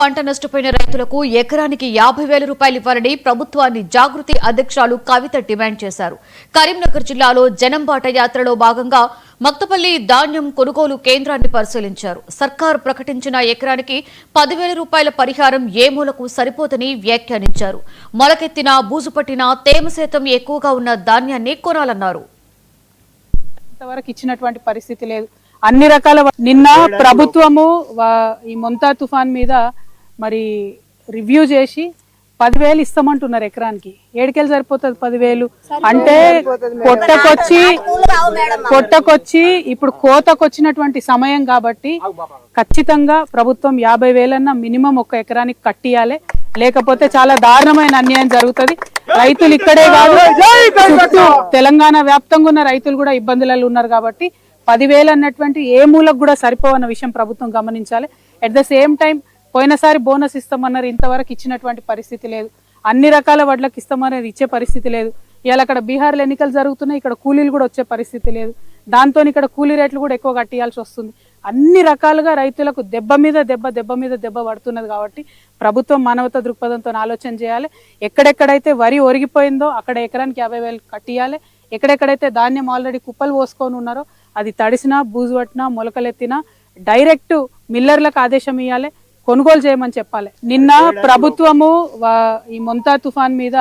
పంట నష్టపోయిన రైతులకు ఎకరానికి 50,000 రూపాయలు ఇవ్వాలని ప్రభుత్వాన్ని జాగృతి అధ్యక్షురాలు కవిత డిమాండ్ చేశారు. కరీంనగర్ జిల్లాలో జనంబాట యాత్రలో భాగంగా మక్తపల్లి ధాన్యం కొనుగోలు కేంద్రాన్ని పరిశీలించారు. సర్కారు ప్రకటించిన ఎకరానికి 10,000 రూపాయల పరిహారం ఏ మూలకు సరిపోదని వ్యాఖ్యానించారు. మొలకెత్తిన బూజుపట్టిన తేమ శాతం ఎక్కువగా ఉన్న ధాన్యాన్ని కొనాలన్నారు. ఇంతవరకు ఇచ్చినటువంటి పరిస్థితి లేదు. అన్ని రకాల నిన్న ప్రభుత్వము ఈ మొంతా తుఫాన్ మీద మరి రివ్యూ చేసి 10,000 ఇస్తామంటున్నారు ఎకరానికి. ఏడుకెళ్ళి సరిపోతుంది 10,000 అంటే పొట్టకొచ్చి ఇప్పుడు కోతకొచ్చినటువంటి సమయం కాబట్టి ఖచ్చితంగా ప్రభుత్వం 50,000 మినిమం ఒక ఎకరానికి కట్టియాలి. లేకపోతే చాలా దారుణమైన అన్యాయం జరుగుతుంది. రైతులు ఇక్కడే కాదు చుట్టూ తెలంగాణ వ్యాప్తంగా ఉన్న రైతులు కూడా ఇబ్బందులలో ఉన్నారు కాబట్టి 10,000 అన్నటువంటి ఏ మూలకు కూడా సరిపోవన్న విషయం ప్రభుత్వం గమనించాలి. అట్ ద సేమ్ టైం పోయినసారి బోనస్ ఇస్తామన్నారు, ఇంతవరకు ఇచ్చినటువంటి పరిస్థితి లేదు. అన్ని రకాల వడ్లకు ఇస్తామనేది ఇచ్చే పరిస్థితి లేదు. ఇవాళ అక్కడ బీహార్లో ఎన్నికలు జరుగుతున్నాయి, ఇక్కడ కూలీలు కూడా వచ్చే పరిస్థితి లేదు. దాంతో ఇక్కడ కూలీ రేట్లు కూడా ఎక్కువ కట్టియాల్సి వస్తుంది. అన్ని రకాలుగా రైతులకు దెబ్బ మీద దెబ్బ పడుతున్నది కాబట్టి ప్రభుత్వం మానవతా దృక్పథంతో ఆలోచన చేయాలి. ఎక్కడెక్కడైతే వరి ఒరిగిపోయిందో అక్కడ ఎకరానికి 50,000 కట్టియాలి. ఎక్కడెక్కడైతే ధాన్యం ఆల్రెడీ కుప్పలు పోసుకొని ఉన్నారో అది తడిసినా బూజు పట్టినా మొలకలెత్తినా డైరెక్ట్ మిల్లర్లకు ఆదేశం ఇవ్వాలి, కొనుగోలు చేయమని చెప్పాలి. నిన్న ప్రభుత్వము ఈ మొంతా తుఫాన్ మీద